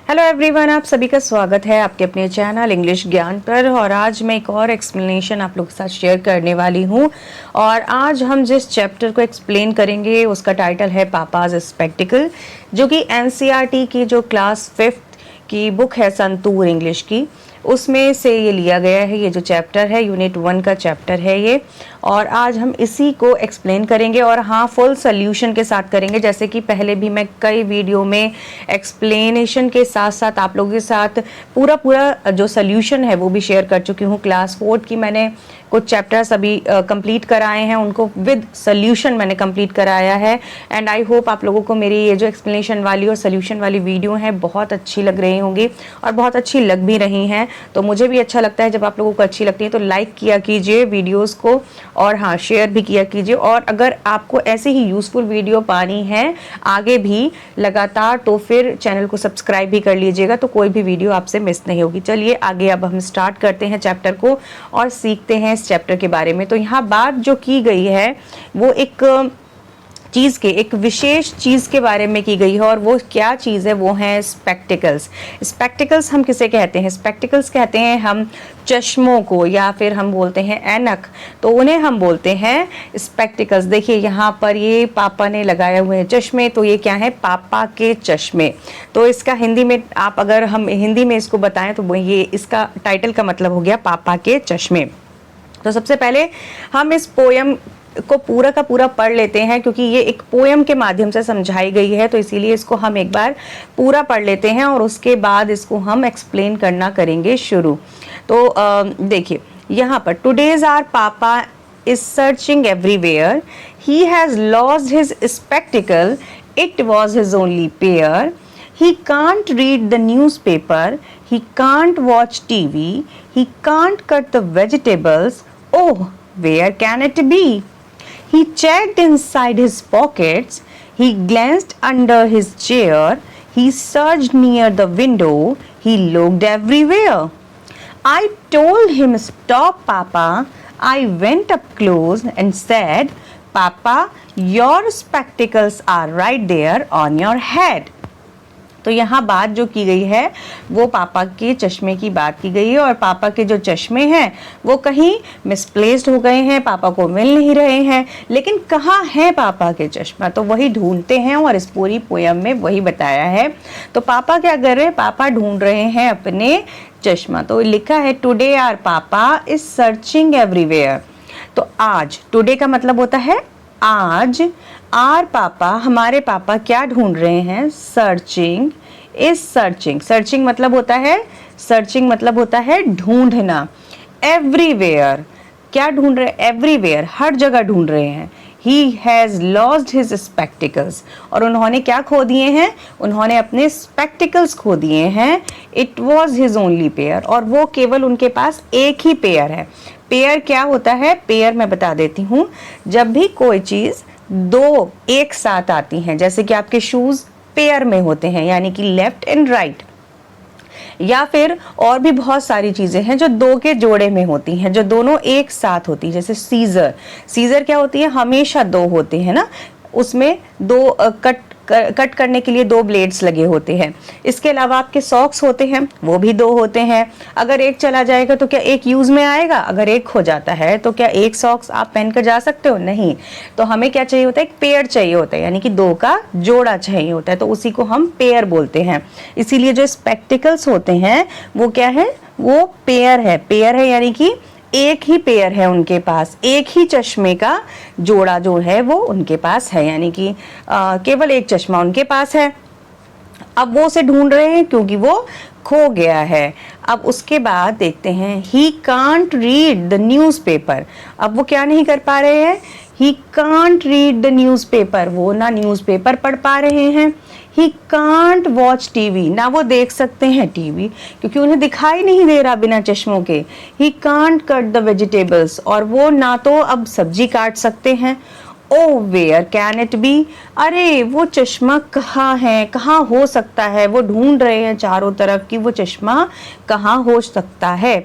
Hello everyone, आप सभी का स्वागत है आपके अपने चैनल इंग्लिश ज्ञान पर। और आज मैं एक और एक्सप्लेनेशन आप लोगों के साथ शेयर करने वाली हूँ। और आज हम जिस चैप्टर को एक्सप्लेन करेंगे उसका टाइटल है पापाज स्पेक्टिकल, जो कि एनसीईआरटी की जो क्लास 5th की बुक है संतूर इंग्लिश की, उसमें से ये लिया गया है। ये जो चैप्टर है यूनिट 1 का चैप्टर है ये, और आज हम इसी को एक्सप्लेन करेंगे और हाँ फुल सोल्यूशन के साथ करेंगे। जैसे कि पहले भी मैं कई वीडियो में एक्सप्लेनेशन के साथ साथ आप लोगों के साथ पूरा जो सोल्यूशन है वो भी शेयर कर चुकी हूँ। क्लास 4 की मैंने कुछ चैप्टर्स अभी कंप्लीट कराए हैं, उनको विद सोल्यूशन मैंने कंप्लीट कराया है। एंड आई होप आप लोगों को मेरी ये जो एक्सप्लेनेशन वाली और सोल्यूशन वाली वीडियो है बहुत अच्छी लग रही होंगी और बहुत अच्छी लग भी रही हैं। तो मुझे भी अच्छा लगता है जब आप लोगों को अच्छी लगती है, तो लाइक किया कीजिए वीडियोस को और हाँ शेयर भी किया कीजिए। और अगर आपको ऐसे ही यूजफुल वीडियो पानी है आगे भी लगातार, तो फिर चैनल को सब्सक्राइब भी कर लीजिएगा, तो कोई भी वीडियो आपसे मिस नहीं होगी। चलिए आगे अब हम स्टार्ट करते हैं चैप्टर को और सीखते हैं इस चैप्टर के बारे में। तो यहाँ बात जो की गई है वो एक चीज़ के, एक विशेष चीज़ के बारे में की गई है। और वो क्या चीज़ है, वो है स्पेक्टिकल्स। स्पेक्टिकल्स हम किसे कहते हैं? स्पेक्टिकल्स कहते हैं हम चश्मों को, या फिर हम बोलते हैं ऐनक, तो उन्हें हम बोलते हैं स्पेक्टिकल्स। देखिए यहाँ पर ये पापा ने लगाए हुए हैं चश्मे, तो ये क्या है? पापा के चश्मे। तो इसका हिंदी में आप अगर हम हिंदी में इसको बताएं तो ये इसका टाइटल का मतलब हो गया पापा के चश्मे। तो सबसे पहले हम इस पोयम को पूरा का पूरा पढ़ लेते हैं, क्योंकि ये एक पोयम के माध्यम से समझाई गई है, तो इसीलिए इसको हम एक बार पूरा पढ़ लेते हैं और उसके बाद इसको हम एक्सप्लेन करना करेंगे शुरू। तो देखिए यहाँ पर, टुडेज आवर पापा is searching everywhere, he has lost his spectacled, it was his only pair, he can't read the newspaper, he can't watch TV, he can't cut the vegetables, oh, where can it be? He checked inside his pockets, he glanced under his chair, he searched near the window, he looked everywhere. I told him, stop, Papa. I went up close and said, Papa, your spectacles are right there on your head. तो यहाँ बात जो की गई है वो पापा के चश्मे की बात की गई है, और पापा के जो चश्मे हैं वो कहीं मिसप्लेस्ड हो गए हैं, पापा को मिल नहीं रहे हैं। लेकिन कहाँ है पापा के चश्मा, तो वही ढूंढते हैं और इस पूरी पोयम में वही बताया है। तो पापा क्या कर रहे हैं? पापा ढूंढ रहे हैं अपने चश्मा। तो लिखा है टुडे आवर पापा इज सर्चिंग एवरीवेयर। तो आज, टुडे का मतलब होता है आज, आर पापा हमारे पापा क्या ढूंढ रहे हैं? Searching is searching. सर्चिंग मतलब होता है, सर्चिंग मतलब होता है ढूंढना। एवरीवेयर क्या ढूंढ रहे हैं? एवरीवेयर हर जगह ढूंढ रहे हैं। He has lost his spectacles, और उन्होंने क्या खो दिए हैं? उन्होंने अपने स्पेक्टिकल्स खो दिए हैं। It was his only pair, और वो केवल उनके पास एक ही पेयर है। पेयर क्या होता है? पेयर मैं बता देती हूँ। जब भी कोई चीज दो एक साथ आती हैं, जैसे कि आपके शूज पेयर में होते हैं, यानी कि लेफ्ट एंड राइट, या फिर और भी बहुत सारी चीजें हैं जो दो के जोड़े में होती हैं, जो दोनों एक साथ होती है। जैसे सीजर, सीजर क्या होती है? हमेशा दो होते हैं ना, उसमें दो कट करने के लिए दो ब्लेड्स लगे होते हैं। इसके अलावा आपके सॉक्स होते हैं, वो भी दो होते हैं। अगर एक चला जाएगा तो क्या एक यूज में आएगा? अगर एक खो जाता है तो क्या एक सॉक्स आप पहन कर जा सकते हो? नहीं। तो हमें क्या चाहिए होता है? एक पेयर चाहिए होता है, यानी कि दो का जोड़ा चाहिए होता है, तो उसी को हम पेयर बोलते हैं। इसीलिए जो स्पेक्टिकल्स होते हैं वो क्या है? वो पेयर है। पेयर है यानी कि एक ही पेयर है उनके पास, एक ही चश्मे का जोड़ा जो है वो उनके पास है, यानी कि केवल एक चश्मा उनके पास है। अब वो उसे ढूंढ रहे हैं क्योंकि वो खो गया है। अब उसके बाद देखते हैं, he can't read the newspaper. अब वो क्या नहीं कर पा रहे हैं? He can't read the newspaper, वो ना न्यूज़पेपर पढ़ पा रहे हैं। ही कांट वॉच टीवी, ना वो देख सकते हैं टीवी क्योंकि उन्हें दिखाई नहीं दे रहा बिना चश्मों के। He can't cut the vegetables, और वो ना तो अब सब्जी काट सकते हैं। ओ वेयर कैन इट बी, अरे वो चश्मा कहाँ है, कहाँ हो सकता है? वो ढूंढ रहे हैं चारों तरफ कि वो चश्मा कहाँ हो सकता है।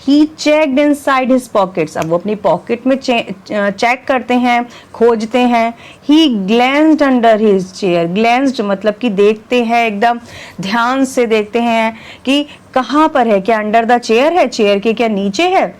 ही चेक्ड इनसाइड हिज पॉकेट्स, अब वो अपनी पॉकेट में चेक करते हैं, खोजते हैं। ही glanced under his chair, glanced मतलब कि देखते हैं, एकदम ध्यान से देखते हैं कि कहाँ पर है, क्या अंडर द चेयर है, चेयर के क्या नीचे है।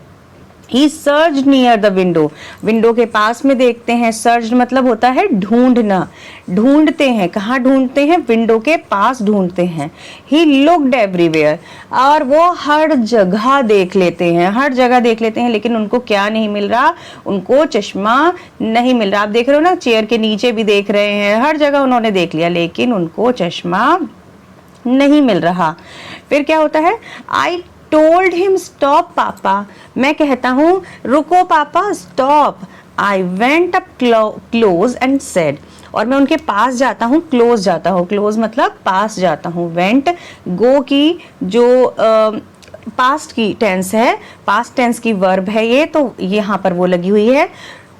He search near the window, window के पास में देखते हैं। सर्च मतलब होता है ढूंढना, ढूंढते हैं, कहाँ ढूंढते हैं, विंडो के पास ढूंढते हैं। ही लुक्ड एवरीवेयर, और वो हर जगह देख लेते हैं, हर जगह देख लेते हैं, लेकिन उनको क्या नहीं मिल रहा, उनको चश्मा नहीं मिल रहा। आप देख रहे हो ना, चेयर के नीचे भी देख रहे हैं, हर जगह उन्होंने देख लिया, लेकिन उनको चश्मा नहीं मिल रहा। फिर क्या होता है, आई टोल्ड हिम स्टॉप पापा, मैं कहता हूं रुको पापा, stop. I went up close and said, और मैं उनके पास जाता हूँ, क्लोज जाता हूँ, क्लोज मतलब पास जाता हूँ। वेंट गो की जो पास्ट की टेंस है, पास्ट टेंस की वर्ब है ये, तो यहाँ पर वो लगी हुई है।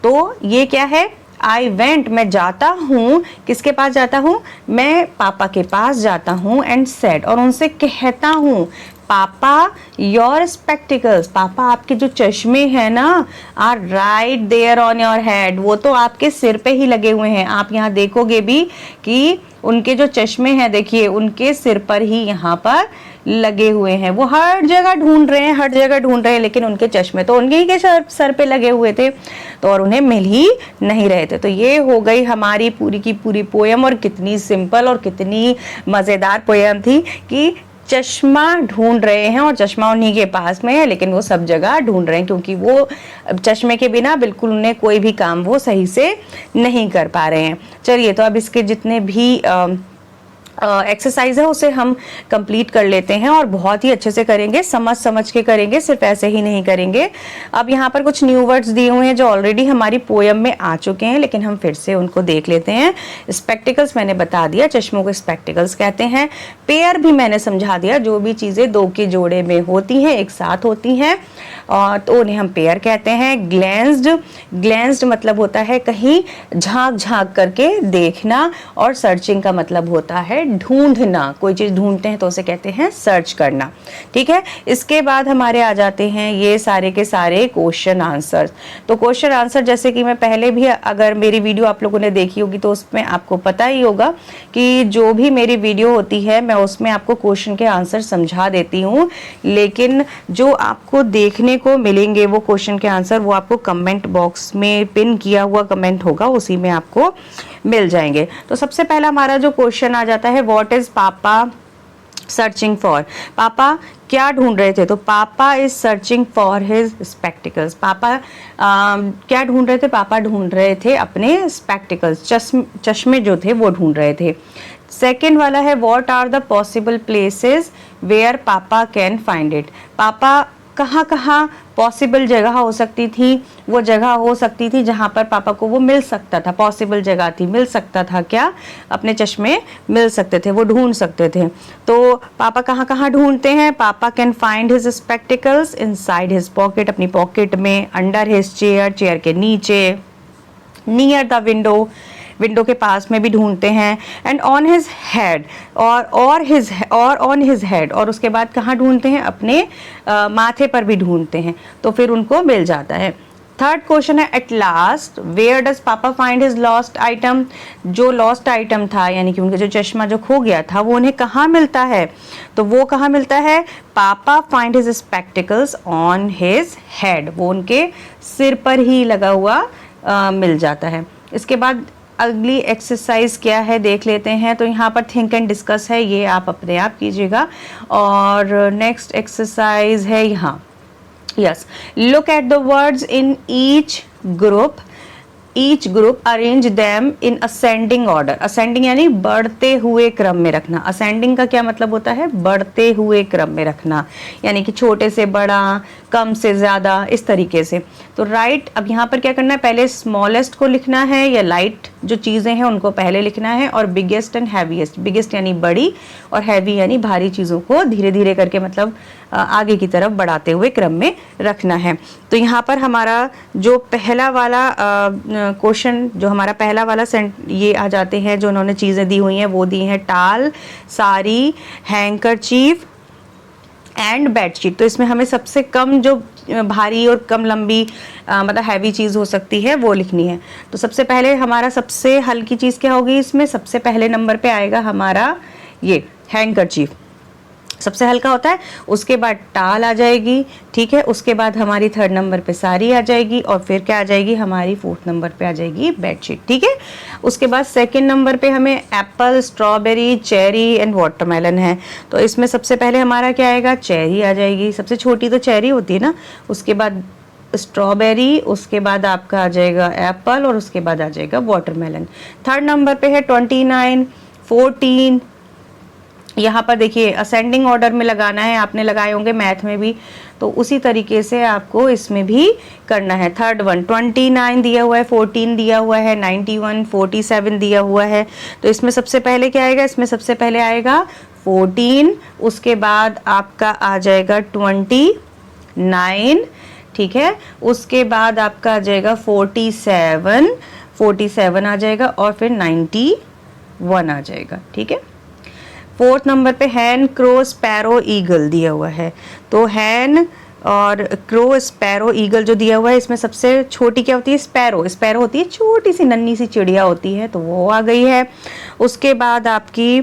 तो ये क्या है, आई वेंट, मैं जाता हूँ, किसके पास जाता हूँ, मैं पापा के पास जाता हूँ। एंड सेड, और उनसे कहता हूँ, पापा योर स्पेक्टिकल्स, पापा आपके जो चश्मे हैं ना, are right there on your head, वो तो आपके सिर पे ही लगे हुए हैं। आप यहाँ देखोगे भी कि उनके जो चश्मे हैं, देखिए उनके सिर पर ही यहाँ पर लगे हुए हैं। वो हर जगह ढूंढ रहे हैं, हर जगह ढूंढ रहे हैं, लेकिन उनके चश्मे तो उनके ही के सर पे लगे हुए थे, तो और उन्हें मिल ही नहीं रहे थे। तो ये हो गई हमारी पूरी की पूरी पोयम, और कितनी सिंपल और कितनी मज़ेदार पोयम थी कि चश्मा ढूंढ रहे हैं और चश्मा उन्हीं के पास में है, लेकिन वो सब जगह ढूंढ रहे हैं, क्योंकि वो चश्मे के बिना बिल्कुल उन्हें कोई भी काम वो सही से नहीं कर पा रहे हैं। चलिए, तो अब इसके जितने भी एक्सरसाइज है उसे हम कंप्लीट कर लेते हैं, और बहुत ही अच्छे से करेंगे, समझ समझ के करेंगे, सिर्फ ऐसे ही नहीं करेंगे। अब यहाँ पर कुछ न्यू वर्ड्स दिए हुए हैं जो ऑलरेडी हमारी पोयम में आ चुके हैं, लेकिन हम फिर से उनको देख लेते हैं। स्पेक्टिकल्स मैंने बता दिया, चश्मों को स्पेक्टिकल्स कहते हैं। पेयर भी मैंने समझा दिया, जो भी चीज़ें दो के जोड़े में होती हैं, एक साथ होती हैं, और तो उन्हें हम पेयर कहते हैं। ग्लैंस्ड, ग्लैंस्ड मतलब होता है कहीं झांक झांक करके देखना, और सर्चिंग का मतलब होता है ढूंढना, कोई चीज ढूंढते हैं तो उसे कहते हैं सर्च करना। ठीक है, इसके बाद हमारे आ जाते हैं ये सारे के सारे क्वेश्चन आंसर। तो क्वेश्चन आंसर, जैसे कि मैं पहले भी, अगर मेरी वीडियो आप लोगों ने देखी होगी तो उसमें आपको पता ही होगा कि जो भी मेरी वीडियो होती है मैं उसमें आपको क्वेश्चन के आंसर समझा देती हूँ, लेकिन जो आपको देखने को मिलेंगे वो क्वेश्चन के आंसर, वो आपको कमेंट बॉक्स में पिन किया हुआ कमेंट होगा, उसी में आपको मिल जाएंगे। तो सबसे पहला हमारा जो क्वेश्चन आ जाता है, व्हाट इज पापा सर्चिंग फॉर, पापा क्या ढूंढ रहे थे, तो पापा is searching for his spectacles. पापा क्या ढूंढ रहे थे, पापा ढूंढ रहे थे अपने स्पेक्टिकल्स, चश्मे जो थे वो ढूंढ रहे थे। सेकेंड वाला है, what are the possible places where papa can find it, पापा कहाँ कहाँ पॉसिबल जगह हो सकती थी, वो जगह हो सकती थी जहाँ पर पापा को वो मिल सकता था, पॉसिबल जगह थी, मिल सकता था, क्या अपने चश्मे मिल सकते थे, वो ढूंढ सकते थे। तो पापा कहाँ कहाँ ढूंढते हैं, पापा can find his spectacles inside his pocket, अपनी पॉकेट में, अंडर हिज चेयर, चेयर के नीचे, नियर द विंडो, विंडो के पास में भी ढूंढते हैं, एंड ऑन हिज हेड, और ऑन हिज हेड, और उसके बाद कहाँ ढूंढते हैं, अपने माथे पर भी ढूंढते हैं, तो फिर उनको मिल जाता है। थर्ड क्वेश्चन है, एट लास्ट वेयर डज पापा फाइंड हिज लॉस्ट आइटम, जो लॉस्ट आइटम था यानी कि उनका जो चश्मा जो खो गया था वो उन्हें कहाँ मिलता है, तो वो कहाँ मिलता है, पापा find his spectacles on his head, वो उनके सिर पर ही लगा हुआ मिल जाता है। इसके बाद अगली एक्सरसाइज क्या है देख लेते हैं। तो यहाँ पर थिंक एंड डिस्कस है, ये आप अपने आप कीजिएगा। और नेक्स्ट एक्सरसाइज है यहाँ, yes, look at the words in each group arrange them in ascending order. Ascending यानी बढ़ते हुए क्रम में रखना। असेंडिंग का क्या मतलब होता है, बढ़ते हुए क्रम में रखना, यानी कि छोटे से बड़ा, कम से ज्यादा, इस तरीके से। तो राइट, अब यहाँ पर क्या करना है, पहले स्मॉलेस्ट को लिखना है, या लाइट जो चीजें हैं उनको पहले लिखना है, और बिगेस्ट एंड हैवीएस्ट, बिगेस्ट यानी बड़ी और हैवी यानी भारी चीजों को धीरे धीरे करके, मतलब आगे की तरफ बढ़ाते हुए क्रम में रखना है। तो यहाँ पर हमारा जो पहला वाला क्वेश्चन, जो हमारा पहला वाला ये आ जाते हैं, जो उन्होंने चीजें दी हुई हैं वो दी हैं टाल, साड़ी, हैंकरचीफ, एंड बेडशीट। तो इसमें हमें सबसे कम जो भारी और कम लंबी मतलब हैवी चीज़ हो सकती है वो लिखनी है। तो सबसे पहले हमारा सबसे हल्की चीज़ क्या होगी, इसमें सबसे पहले नंबर पे आएगा हमारा ये हैंकरचीफ, सबसे हल्का होता है। उसके बाद टाल आ जाएगी, ठीक है। उसके बाद हमारी थर्ड नंबर पे साड़ी आ जाएगी, और फिर क्या आ जाएगी हमारी फोर्थ नंबर पे आ जाएगी बेडशीट, ठीक है। उसके बाद सेकंड नंबर पे हमें Apple, strawberry, cherry and watermelon है। तो इसमें सबसे पहले हमारा क्या आएगा, चेरी आ जाएगी, सबसे छोटी तो चेरी होती है ना। उसके बाद स्ट्रॉबेरी, उसके बाद आपका आ जाएगा एप्पल, और उसके बाद आ जाएगा वाटरमेलन। थर्ड नंबर पे है 29, 14। यहाँ पर देखिए असेंडिंग ऑर्डर में लगाना है, आपने लगाए होंगे मैथ में भी, तो उसी तरीके से आपको इसमें भी करना है। थर्ड वन 29 दिया हुआ है, 14 दिया हुआ है, 91, 47 दिया हुआ है। तो इसमें सबसे पहले क्या आएगा, इसमें सबसे पहले आएगा 14, उसके बाद आपका आ जाएगा 29, ठीक है। उसके बाद आपका आ जाएगा 47 आ जाएगा, और फिर 91 आ जाएगा, ठीक है। फोर्थ नंबर पे हैन, क्रो, स्पैरो, ईगल दिया हुआ है। तो हैन और क्रो, स्पैरो, ईगल जो दिया हुआ है, इसमें सबसे छोटी क्या होती है, स्पैरो। स्पैरो होती है छोटी सी नन्ही सी चिड़िया होती है, तो वो आ गई है। उसके बाद आपकी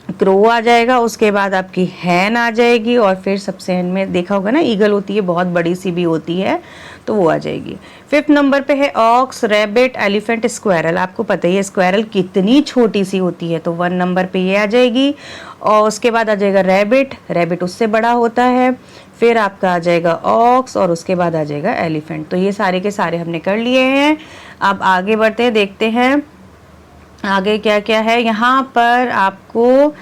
क्रो आ जाएगा, उसके बाद आपकी हैन आ जाएगी, और फिर सबसे एंड में देखा होगा ना ईगल होती है, बहुत बड़ी सी भी होती है, तो वो आ जाएगी। फिफ्थ नंबर पे है ऑक्स, रैबिट, एलिफेंट, स्क्वायरल। आपको पता ही है स्क्वायरल कितनी छोटी सी होती है, तो 1 नंबर पे ये आ जाएगी। और उसके बाद आ जाएगा रैबिट, रैबिट उससे बड़ा होता है। फिर आपका आ जाएगा ऑक्स, और उसके बाद आ जाएगा एलिफेंट। तो ये सारे के सारे हमने कर लिए हैं। अब आगे बढ़ते हैं, देखते हैं आगे क्या क्या है। यहाँ पर आपको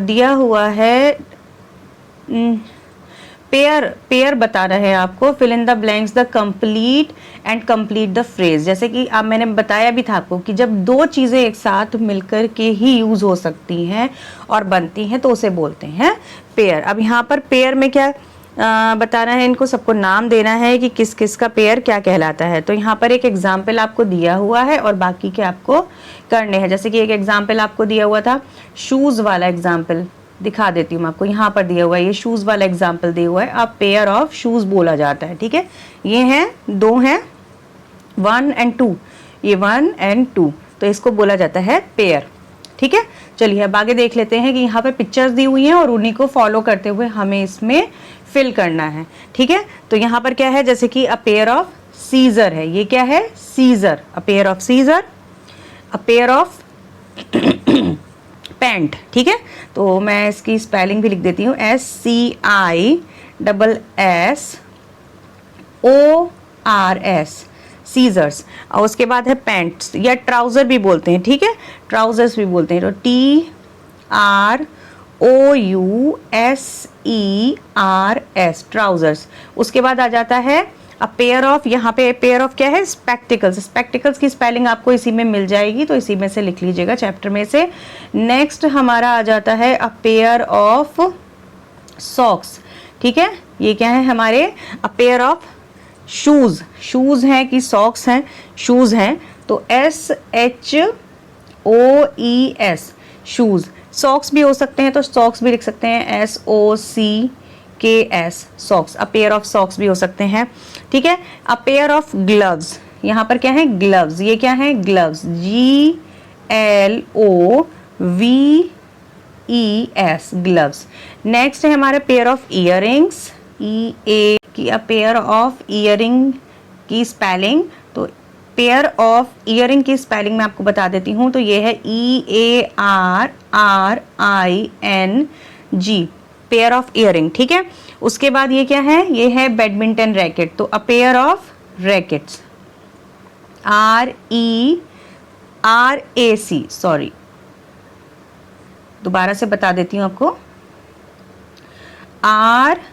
दिया हुआ है पेयर बताना है आपको। Fill in the blanks the complete and complete the phrase. जैसे कि अब मैंने बताया भी था आपको कि जब दो चीज़ें एक साथ मिलकर के ही यूज़ हो सकती हैं और बनती हैं तो उसे बोलते हैं पेयर। अब यहाँ पर पेयर में क्या बताना है, इनको सबको नाम देना है कि किस किस का पेयर क्या कहलाता है। तो यहाँ पर एक एग्जाम्पल आपको दिया हुआ है और बाकी के आपको करने हैं। जैसे कि एक एग्जाम्पल आपको दिया हुआ था, शूज़ वाला एग्जाम्पल दिखा देती हूँ आपको। यहाँ पर दिया हुआ है, ये शूज़ वाला एग्जाम्पल दिया हुआ है। अब पेयर ऑफ शूज़ बोला जाता है, ठीक है। ये हैं, दो हैं, 1 and 2, ये 1 and 2, तो इसको बोला जाता है पेयर, ठीक है। चलिए अब आगे देख लेते हैं कि यहाँ पर पिक्चर्स दी हुई हैं और उन्हीं को फॉलो करते हुए हमें इसमें फिल करना है, ठीक है। तो यहाँ पर क्या है, जैसे कि अ पेयर ऑफ सीजर है, ये क्या है, scissor, a pair of scissor, a pair of pant, ठीक है। तो मैं इसकी स्पेलिंग भी लिख देती हूँ, SCISSORS, सीजर्स। और उसके बाद है पैंट्स या ट्राउज़र भी बोलते हैं, ठीक है, ट्राउजर्स भी बोलते हैं। तो TROUSERS, ट्राउजर्स। उसके बाद आ जाता है अ पेयर ऑफ, यहाँ पे पेयर ऑफ क्या है, स्पेक्टिकल्स। स्पेक्टिकल्स की स्पेलिंग आपको इसी में मिल जाएगी, तो इसी में से लिख लीजिएगा चैप्टर में से। नेक्स्ट हमारा आ जाता है अ पेयर ऑफ सॉक्स, ठीक है। ये क्या है हमारे, अ पेयर ऑफ शूज़। शूज़ हैं कि सॉक्स हैं, शूज़ हैं, तो SHOES, शूज़। सॉक्स भी हो सकते हैं, तो सॉक्स भी लिख सकते हैं, SOCKS, socks. A pair of socks भी हो सकते हैं, ठीक है। अ पेयर ऑफ ग्लव्स, यहाँ पर क्या है, ग्लव्स। ये क्या है, ग्लव्स, GLOVES, ग्लव्स। नेक्स्ट है हमारे पेयर ऑफ इयररिंग्स, EA की। अ पेयर ऑफ इयरिंग की स्पेलिंग, तो पेयर ऑफ इयरिंग की स्पेलिंग मैं आपको बता देती हूँ। तो ये है EARRING, पेयर ऑफ इयरिंग, ठीक है। उसके बाद ये क्या है, ये है बैडमिंटन रैकेट, तो अ pair of rackets, RERAC, sorry, दोबारा से बता देती हूँ आपको, RACKETS,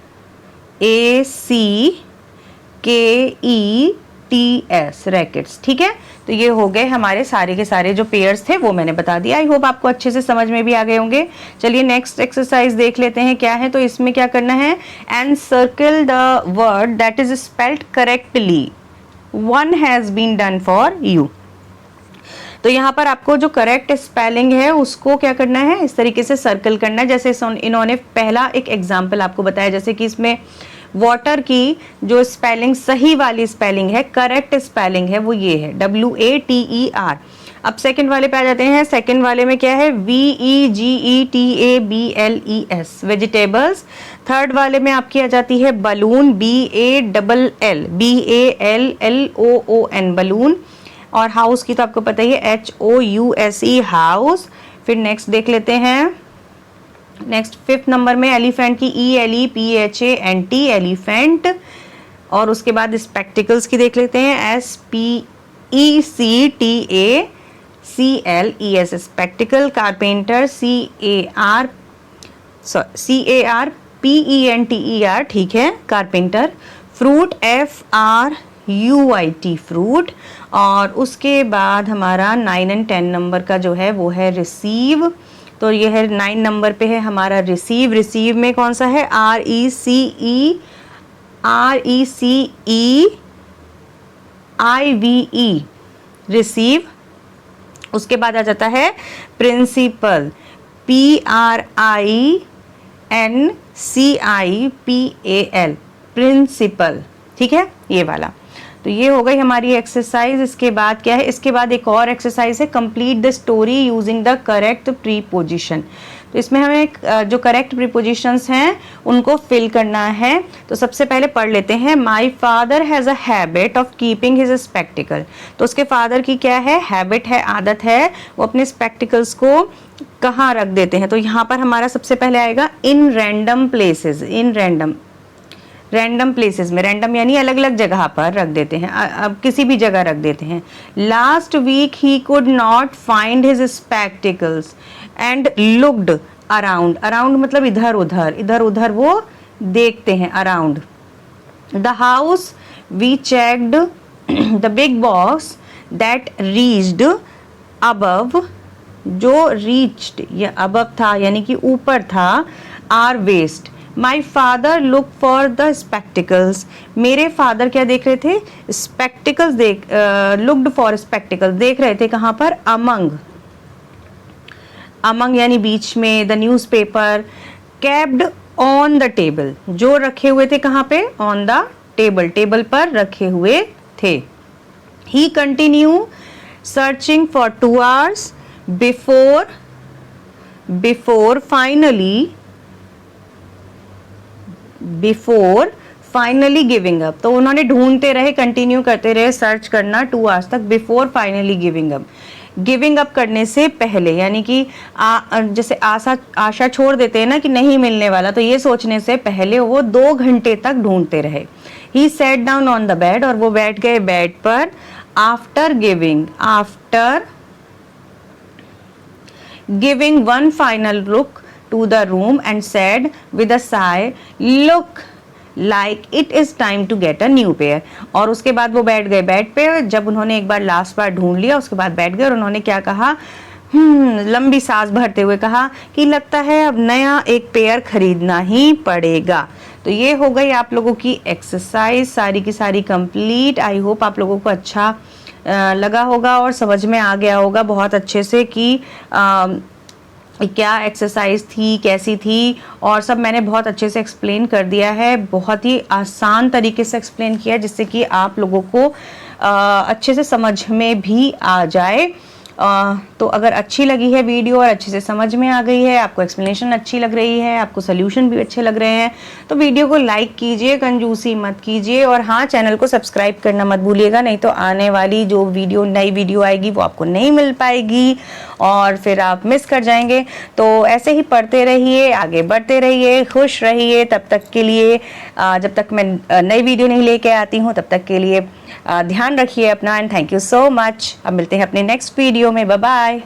रैकेट्स, ठीक है। तो ये हो गए हमारे सारे के सारे जो पेयर्स थे वो मैंने बता दिया। आई होप आपको अच्छे से समझ में भी आ गए होंगे। चलिए नेक्स्ट एक्सरसाइज देख लेते हैं क्या है। तो इसमें क्या करना है, and circle the word that is spelled correctly, 1 has been done for you. तो यहाँ पर आपको जो करेक्ट स्पेलिंग है उसको क्या करना है, इस तरीके से सर्कल करना है। जैसे इन्होंने पहला एक एग्जाम्पल आपको बताया, जैसे कि इसमें वाटर की जो स्पेलिंग सही वाली स्पेलिंग है, करेक्ट स्पेलिंग है, वो ये है WATER। अब सेकंड वाले पे आ जाते हैं। सेकंड वाले में क्या है, VEGETABLES वेजिटेबल्स। थर्ड वाले में आपकी आ जाती है बलून, BALLOON बलून। और हाउस की तो आपको पता ही है, HOUSE हाउस। फिर नेक्स्ट देख लेते हैं। नेक्स्ट फिफ्थ नंबर में एलिफेंट की ELEPHANT एलिफेंट। और उसके बाद स्पेक्टिकल्स की देख लेते हैं, SPECTACLES स्पेक्टिकल। कारपेंटर CARPENTER, ठीक है, कारपेंटर। Fruit FRUIT fruit. और उसके बाद हमारा 9 और 10 नंबर का जो है वो है रिसीव। तो ये है 9 नंबर पे है हमारा रिसीव। रिसीव में कौन सा है, RECEIVE रिसीव। उसके बाद आ जाता है प्रिंसिपल, PRINCIPAL प्रिंसिपल, ठीक है, ये वाला। तो ये हो गई हमारी एक्सरसाइज। इसके बाद क्या है, इसके बाद एक और एक्सरसाइज है, complete the story using the correct preposition. तो इसमें हमें जो करेक्ट प्रीपोजिशंस हैं उनको फिल करना है। तो सबसे पहले पढ़ लेते हैं, my father has a habit of keeping his spectacled. तो उसके फादर की क्या है, हैबिट है, आदत है, वो अपने स्पेक्टिकल्स को कहाँ रख देते हैं। तो यहाँ पर हमारा सबसे पहले आएगा in random places. In random places में, रैंडम यानी अलग अलग जगह पर रख देते हैं, अब किसी भी जगह रख देते हैं। लास्ट वीक ही could not find his spectacles and looked around. Around मतलब इधर उधर, इधर उधर वो देखते हैं, around the house. We checked the big box that reached above, जो रीच्ड या अबव था यानी कि ऊपर था, or waist. My father look for the spectacles. मेरे फादर क्या देख रहे थे, स्पेक्टिकल्स लुक्ड फॉर स्पेक्टिकल्स देख रहे थे, कहाँ पर, अमंग। अमंग यानी बीच में। The newspaper capped on the table, जो रखे हुए थे कहाँ पे, ऑन द टेबल, टेबल पर रखे हुए थे। He continue searching for 2 hours before finally giving up. तो उन्होंने ढूंढते रहे, कंटिन्यू करते रहे सर्च करना 2 hours तक, before finally giving up. Giving up करने से पहले, यानी कि जैसे आशा छोड़ देते हैं ना कि नहीं मिलने वाला, तो ये सोचने से पहले वो 2 घंटे तक ढूंढते रहे। He set down on the bed, और वो बैठ गए बेड पर। After giving one final look to the room and said with a sigh, look like it is time to get a new pair। और उसके बाद वो बैठ गए बेड पे। जब उन्होंने एक बार लास्ट बार ढूंढ लिया, उसके बाद बैठ गए और उन्होंने क्या कहा, लंबी सांस भरते हुए कहा कि लगता है अब नया एक पेयर खरीदना ही पड़ेगा। तो ये हो गई आप लोगों की एक्सरसाइज सारी की सारी कंप्लीट। आई होप आप लोगों को अच्छा लगा होगा और समझ में आ गया होगा बहुत अच्छे से कि क्या एक्सरसाइज थी, कैसी थी, और सब मैंने बहुत अच्छे से एक्सप्लेन कर दिया है। बहुत ही आसान तरीके से एक्सप्लेन किया जिससे कि आप लोगों को अच्छे से समझ में भी आ जाए। तो अगर अच्छी लगी है वीडियो और अच्छे से समझ में आ गई है, आपको एक्सप्लेनेशन अच्छी लग रही है, आपको सोल्यूशन भी अच्छे लग रहे हैं, तो वीडियो को लाइक कीजिए, कंजूसी मत कीजिए। और हाँ, चैनल को सब्सक्राइब करना मत भूलिएगा, नहीं तो आने वाली जो नई वीडियो आएगी वो आपको नहीं मिल पाएगी और फिर आप मिस कर जाएंगे। तो ऐसे ही पढ़ते रहिए, आगे बढ़ते रहिए, खुश रहिए। तब तक के लिए जब तक मैं नई वीडियो नहीं लेके आती हूँ, तब तक के लिए ध्यान रखिए अपना। And thank you so much. अब मिलते हैं अपने नेक्स्ट वीडियो में। Bye bye.